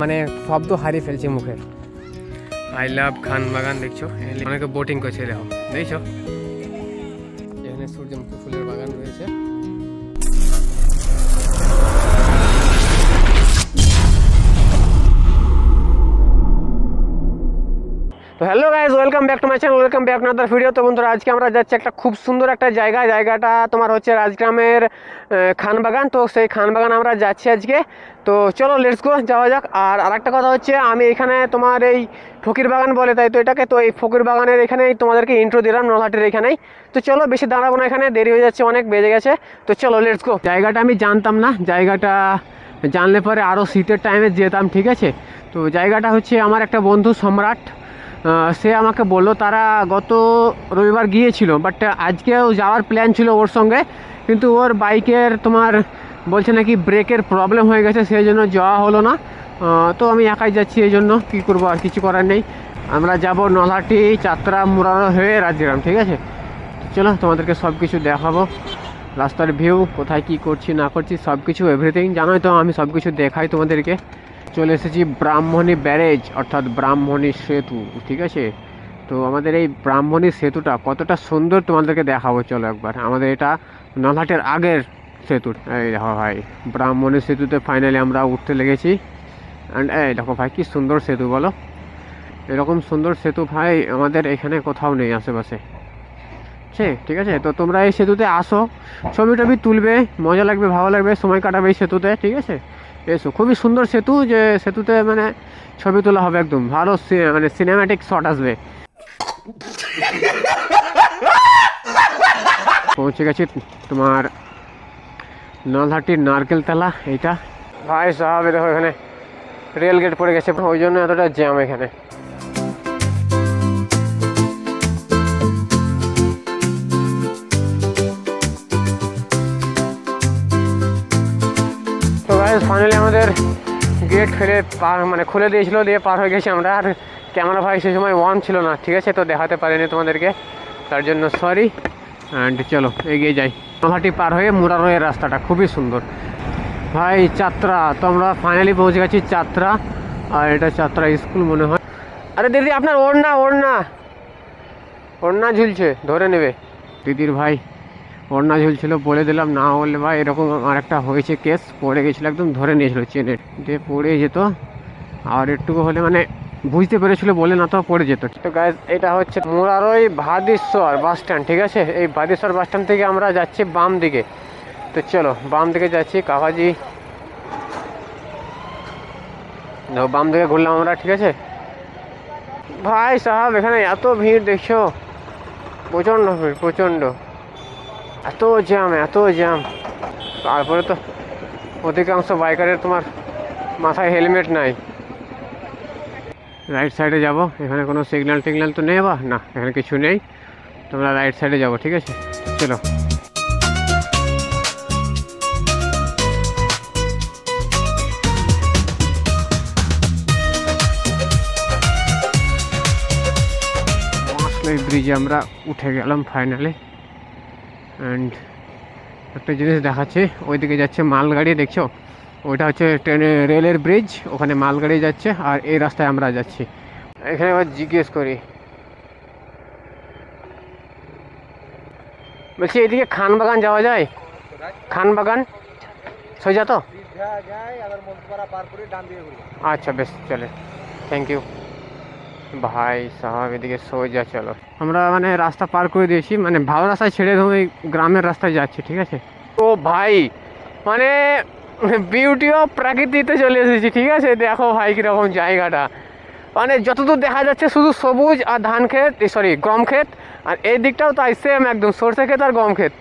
মানে শব্দ হারিয়ে ফেলছে মুখে। আই লাভ খানবাগান দেখছো, অনেকে বোটিং করছে, দেখো দেখছো এখানে সূর্যমুখী ফুলের বাগান রয়েছে। তো hello guys, welcome back to my channel, welcome back to another video. তো বন্ধুরা আজকে আমরা যাচ্ছি একটা খুব সুন্দর একটা জায়গাটা তোমার হচ্ছে রাজগ্রামের খানবাগান। তো সেই খানবাগান আমরা যাচ্ছি আজকে। তো চলো লেটস গো, যাওয়া যাক। আর আরেকটা কথা হচ্ছে, আমি এখানে তোমার এই ফকির বাগান বলে তাই তো এটাকে, তো এই ফকির বাগানের এখানেই তোমাদেরকে ইন্ট্রো দিলাম, নলহাটির এখানেই। তো চলো বেশি দাঁড়াবো না, এখানে দেরি হয়ে যাচ্ছে, অনেক বেজে গেছে। তো চলো লেটস গো। জায়গাটা আমি জানতাম না, জায়গাটা জানলে পরে আরও শীতের টাইমে যেতাম, ঠিক আছে। তো জায়গাটা হচ্ছে আমার একটা বন্ধু সম্রাট, সে আমাকে বললো তারা গত রবিবার গিয়েছিল, বাট আজকেও যাওয়ার প্ল্যান ছিল ওর সঙ্গে, কিন্তু ওর বাইকের তোমার বলছে নাকি ব্রেকের প্রবলেম হয়ে গেছে, সেই জন্য যাওয়া হলো না। তো আমি একাই যাচ্ছি, এই জন্য কী করবো, আর কিছু করার নেই। আমরা যাব নলহাটি, চাতরা, মুরারো হয়ে রাজগ্রাম, ঠিক আছে। চলো তোমাদেরকে সব কিছু দেখাবো, রাস্তার ভিউ, কোথায় কি করছি না করছি সব কিছু এভরিথিং জানোই তো, আমি সব কিছু দেখাই তোমাদেরকে। চলে এসেছি ব্রাহ্মণী ব্যারেজ অর্থাৎ ব্রাহ্মণী সেতু, ঠিক আছে। তো আমাদের এই ব্রাহ্মণী সেতুটা কতটা সুন্দর তোমাদেরকে দেখাবো, চলো একবার। আমাদের এটা নলহাটের আগের সেতু। এই দেখো ভাই, ব্রাহ্মণী সেতুতে ফাইনালি আমরা উঠতে লেগেছি। অ্যান্ড এই দেখো ভাই, কি সুন্দর সেতু বলো। এরকম সুন্দর সেতু ভাই আমাদের এখানে কোথাও নেই আশেপাশে, ঠিক আছে। তো তোমরা এই সেতুতে আসো, ছবি টবি তুলবে, মজা লাগবে, ভালো লাগবে, সময় কাটাবে এই সেতুতে, ঠিক আছে। এসো, খুবই সুন্দর সেতু, যে সেতুতে মানে ছবি তোলা হবে একদম ভালো, মানে সিনেম্যাটিক শট আসবে। পৌঁছে গেছি তোমার নলহাটির নারকেলতলা, এইটা ভাই সাহেব। দেখো এখানে রেল গেট পড়ে গেছে, ওই জন্য এতটা জ্যাম এখানে। তো গাইস ফাইনালি আমাদের গেট ফেলে মানে খুলে দিয়েছিল, দিয়ে পার হয়ে গেছি আমরা। আর ক্যামেরা ভাই সেই সময় অন ছিল না, ঠিক আছে, তো দেখাতে পারিনি তোমাদেরকে, তার জন্য সরি। অ্যান্ড চলো এগিয়ে যাই। নলহাটি পার হয়ে মুরারোয়ের রাস্তাটা খুবই সুন্দর ভাই। চাতরা, তো আমরা ফাইনালি পৌঁছে গেছি চাতরা। আর এটা চাতরা স্কুল মনে হয়। আরে দিদি আপনার ওড়না ঝুলছে, ধরে নেবে। দিদির ভাই ওড়না ঝুলছিল, বলে দিলাম, না হলে ভাই এরকম আর একটা হয়েছে কেস, পড়ে গেছিলো, একদম ধরে নিয়েছিল চেনে দিয়ে, পড়ে যেত। আর একটুকু হলে মানে বুঝতে পেরেছিল বলে, না তো পড়ে যেত। তো গাইজ এটা হচ্ছে মুরারোই ভাদেশ্বর বাস স্ট্যান্ড, ঠিক আছে। এই ভাদেশ্বর বাস স্ট্যান্ড থেকে আমরা যাচ্ছি বাম দিকে। তো চলো বাম দিকে যাচ্ছি, কাকাজি বাম দিকে ঘুরলাম আমরা, ঠিক আছে। ভাই সাহেব এখানে এত ভিড় দেখছো, প্রচণ্ড ভিড়, প্রচণ্ড, এত জ্যাম। তারপরে তো অধিকাংশ বাইকারের তোমার মাথায় হেলমেট নাই। রাইট সাইডে যাব, এখানে কোনো সিগন্যাল টিগন্যাল তো নেই, বা না এখানে কিছু নেই। তোমরা রাইট সাইডে যাবো, ঠিক আছে। চলো ব্রিজে আমরা উঠে গেলাম ফাইনালি। অ্যান্ড একটা জিনিস দেখাচ্ছে, ওইদিকে যাচ্ছে মালগাড়ি, দেখছো ওইটা হচ্ছে রেলের ব্রিজ, ওখানে মালগাড়ি যাচ্ছে, আর এই রাস্তায় আমরা যাচ্ছি। এখানে আবার জিজ্ঞেস করি, বলছি এদিকে খানবাগান যাওয়া যায়? খানবাগান সোজা তো? আচ্ছা বেশ, চলে, থ্যাংক ইউ ভাই সাহেব। এদিকে সোজা চলো, আমরা মানে রাস্তা পার করে দিয়েছি, মানে ভালো রাস্তায় ছেড়ে ওই গ্রামের রাস্তায় যাচ্ছি, ঠিক আছে। ও ভাই মানে বিউটি অফ প্রাকৃতিতে চলে এসেছি, ঠিক আছে। দেখো ভাই কীরকম জায়গাটা, মানে যতদূর দেখা যাচ্ছে শুধু সবুজ আর ধান ক্ষেত, সরি গম ক্ষেত। আর এই দিকটাও তাই সেম, একদম সরষে ক্ষেত আর গম ক্ষেত,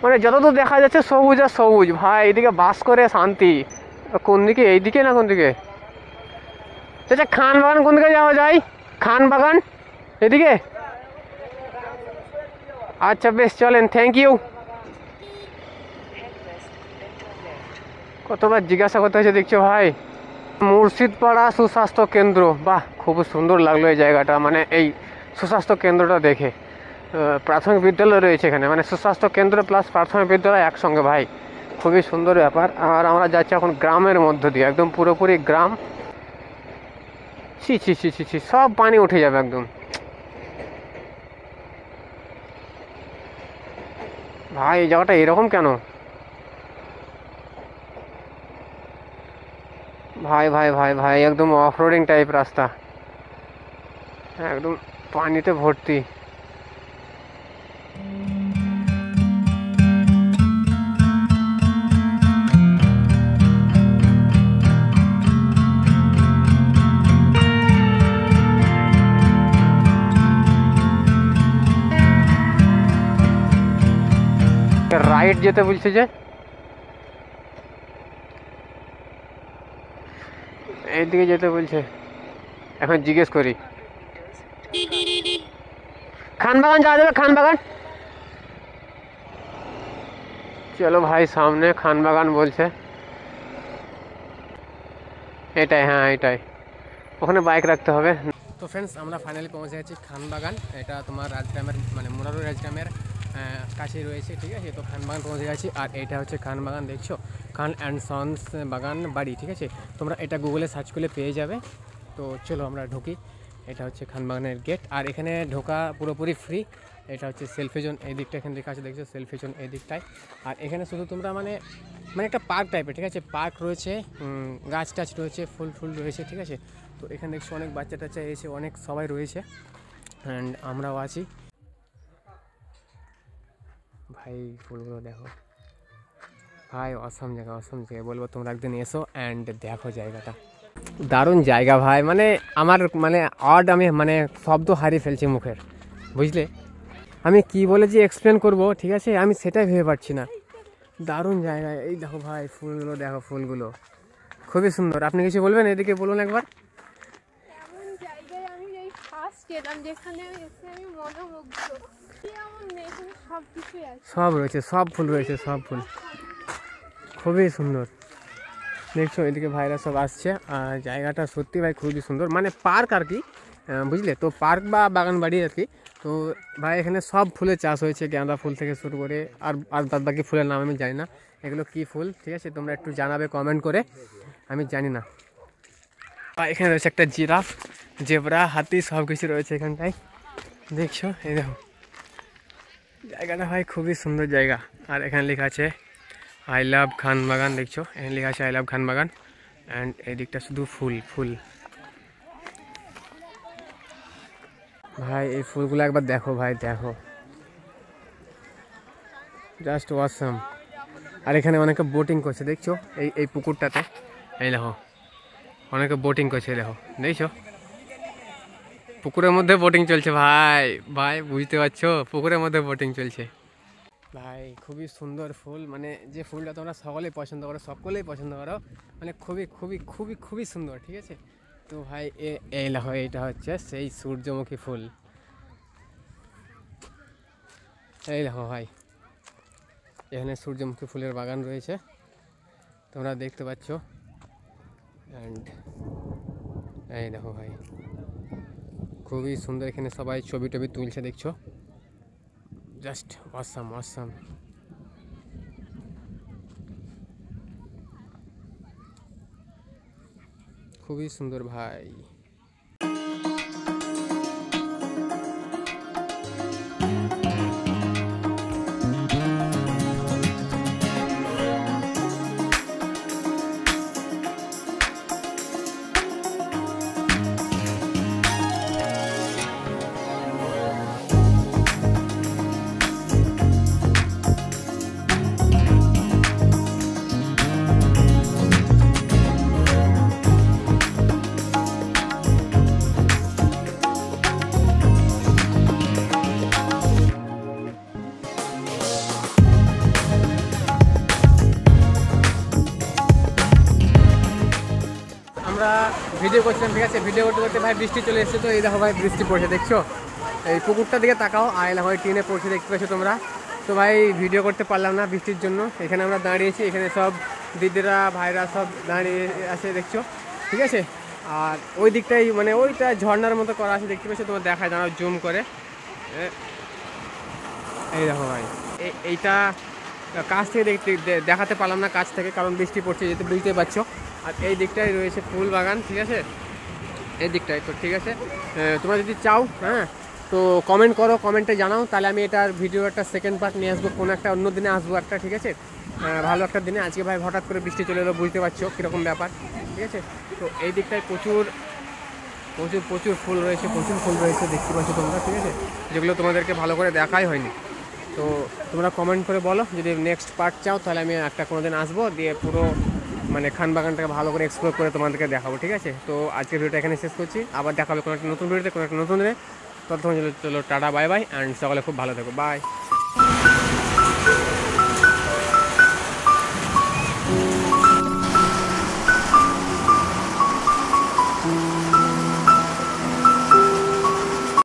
মানে যতদূর দেখা যাচ্ছে সবুজ আর সবুজ ভাই। এদিকে বাস করে শান্তি। কোন দিকে, এই দিকে না কোন দিকে? আচ্ছা খানবাগান কোন দিকে যাওয়া যায়? খানবাগান এদিকে? আচ্ছা বেশ চলেন, থ্যাংক ইউ। কতবার জিজ্ঞাসা করতে হয়েছে দেখছো ভাই। মুর্শিদপাড়া সুস্বাস্থ্য কেন্দ্র, বাহ খুব সুন্দর লাগলো এই জায়গাটা, মানে এই সুস্বাস্থ্য কেন্দ্রটা দেখে। প্রাথমিক বিদ্যালয় রয়েছে এখানে, মানে সুস্বাস্থ্য কেন্দ্র প্লাস প্রাথমিক বিদ্যালয় একসঙ্গে ভাই, খুবই সুন্দর ব্যাপার। আর আমরা যাচ্ছি এখন গ্রামের মধ্য দিয়ে, একদম পুরোপুরি গ্রাম। ছি ছি ছি ছি ছি, সব পানি উঠে যাবে একদম। ভাই এই জায়গাটা এরকম কেন? ভাই ভাই ভাই ভাই একদম অফ রোডিং টাইপ রাস্তা, একদম পানিতে ভর্তি। রাইট যেতে বলছে যে, এইদিকে যেতে বলছে। এখন জিজ্ঞেস করি, খানবাগান যাওয়া যাবে? খানবাগান চলো ভাই, সামনে খানবাগান বলছে। এটাই, হ্যাঁ এটাই, ওখানে বাইক রাখতে হবে। তো ফ্রেন্ডস, আমরা ফাইনালি পৌঁছে গেছি খানবাগান। এটা তোমার রাজগ্রামের মানে মুরারু রাজগ্রামের কাছেই রয়েছে, ঠিক আছে। তো খানবাগান পৌঁছে গেছি, আর এটা হচ্ছে খানবাগান, দেখছো, খান অ্যান্ড সন্স বাগান বাড়ি, ঠিক আছে। তোমরা এটা গুগলে সার্চ করলে পেয়ে যাবে। তো চলো আমরা ঢুকি। এটা হচ্ছে খানবাগানের গেট, আর এখানে ঢোকা পুরোপুরি ফ্রি। এটা হচ্ছে সেলফি জোন, এই দিকটা এখানে লেখা আছে, দেখছো সেলফি জোন এই দিকটায়। আর এখানে শুধু তোমরা মানে মানে একটা পার্ক টাইপের, ঠিক আছে, পার্ক রয়েছে, গাছ টাছ রয়েছে, ফুল ফুল রয়েছে, ঠিক আছে। তো এখানে দেখছো অনেক বাচ্চা টাচ্চা এসে অনেক সবাই রয়েছে, অ্যান্ড আমরাও আছি। ভাই ফুলগুলো দেখো ভাই, অসম জায়গা, অসম জায়গা বলবো। তোমরা একদিন এসো অ্যান্ড দেখো জায়গাটা, দারুণ জায়গা ভাই। মানে আমার মানে আমি মানে শব্দ হারিয়ে ফেলছি মুখের, বুঝলে। আমি কি বলে যে এক্সপ্লেন করব, ঠিক আছে, আমি সেটাই ভেবে পাচ্ছি না। দারুণ জায়গা। এই দেখো ভাই ফুলগুলো দেখো, ফুলগুলো খুবই সুন্দর। আপনি কিছু বলবেন? এদিকে বলুন একবার। এমন জায়গায় আমি এই ফার্স্ট এলাম যেখানে এসে আমি মনোমুগ্ধ। এমন নেই, এখানে সব কিছুই আছে, সব রয়েছে, সব ফুল রয়েছে, সব ফুল খুবই সুন্দর। দেখছো এদিকে ভাইরা সব আসছে, আর জায়গাটা সত্যি ভাই খুবই সুন্দর, মানে পার্ক আর কি, বুঝলে। তো পার্ক বা বাগান বাড়ি আর কি। তো ভাই এখানে সব ফুলের চাষ হয়েছে, গাঁদা ফুল থেকে শুরু করে আর আর বাদ বাকি ফুলের নাম আমি জানি না, এগুলো কী ফুল, ঠিক আছে, তোমরা একটু জানাবে কমেন্ট করে, আমি জানি না। আর এখানে রয়েছে একটা জিরাফ, জেব্রা, হাতি, সব কিছু রয়েছে এখানটায়, দেখছো। এই দেখো জায়গাটা ভাই খুবই সুন্দর জায়গা। আর এখানে লেখা আছে আই লাভ খানবাগান, দেখছো এখানে লেখা আছে আই লাভ খানবাগান। অ্যান্ড এদিকটা শুধু ফুল ফুল। ভাই এই ফুলগুলো একবার দেখো ভাই, দেখো জাস্ট অসাম। আর এখানে অনেকে বোটিং করছে, দেখছো এই এই পুকুরটাতে, এই দেখো অনেকে বোটিং করছে, দেখো দেখছো পুকুরের মধ্যে বোটিং চলছে ভাই। ভাই বুঝতে পারছো, পুকুরের মধ্যে বোটিং চলছে ভাই। খুবই সুন্দর ফুল, মানে যে ফুলটা তোমরা সকলেই পছন্দ করো, সকলেই পছন্দ করো, মানে খুবই খুবই খুবই খুবই সুন্দর, ঠিক আছে। তো ভাই এই দেখো, এইটা হচ্ছে সেই সূর্যমুখী ফুল, এই দেখো ভাই, এখানে সূর্যমুখী ফুলের বাগান রয়েছে, তোমরা দেখতে পাচ্ছ। অ্যান্ড এই দেখো ভাই খুবই সুন্দর, এখানে সবাই ছবি টবি তুলছে, দেখছো জাস্ট অসাম অসাম। খুবই সুন্দর ভাই। ভিডিও করছিলাম, ঠিক আছে, ভিডিও করতে করতে ভাই বৃষ্টি চলে এসেছে। তো এই দেখো ভাই বৃষ্টি পড়ছে, দেখছো এই পুকুরটার দিকে তাকাও, আয়লা ভাই টিনে পড়ছে, দেখতে পাচ্ছ তোমরা। তো ভাই ভিডিও করতে পারলাম না বৃষ্টির জন্য। এখানে আমরা দাঁড়িয়েছি, এখানে সব দিদিরা ভাইরা সব দাঁড়িয়ে আছে, দেখছো, ঠিক আছে। আর ওই দিকটাই মানে ওইটা ঝর্ণার মতো করা আছে, দেখতে পাচ্ছ, তোমার দেখায় দাঁড়াও জুম করে। এই দেখো ভাই এইটা কাছ থেকে দেখাতে পারলাম না, কাছ থেকে, কারণ বৃষ্টি পড়ছে যেহেতু, বুঝতে পারছো। আর এই দিকটাই রয়েছে ফুল বাগান, ঠিক আছে। এই দিকটায়। তো ঠিক আছে, তোমরা যদি চাও হ্যাঁ তো কমেন্ট করো, কমেন্টে জানাও, তাহলে আমি এটার ভিডিও একটা সেকেন্ড পার্ট নিয়ে আসবো, কোনো একটা অন্য দিনে আসবো একটা, ঠিক আছে? ভালো একটা দিনে। আজকে ভাই হঠাৎ করে বৃষ্টি চলে এলো, বুঝতে পারছো কীরকম ব্যাপার, ঠিক আছে? তো এই দিকটায় প্রচুর প্রচুর প্রচুর ফুল রয়েছে, প্রচুর ফুল রয়েছে দেখতে পাচ্ছ তোমরা, ঠিক আছে? যেগুলো তোমাদেরকে ভালো করে দেখাই হয়নি। তো তোমরা কমেন্ট করে বলো, যদি নেক্সট পার্ট চাও তাহলে আমি একটা কোনো দিন আসবো, দিয়ে পুরো মানে খান বাগানটাকে ভালো করে এক্সপ্লোর করে তোমাদেরকে দেখাবো, ঠিক আছে? তো আজকের ভিডিওটা এখানে শেষ করছি, আবার দেখাবে কোনো একটা নতুন ভিডিওতে, কোনো একটা নতুন দিনে। ততক্ষণ চলো টাটা, বাই বাই, অ্যান্ড সকালে খুব ভালো থেকো, বাই।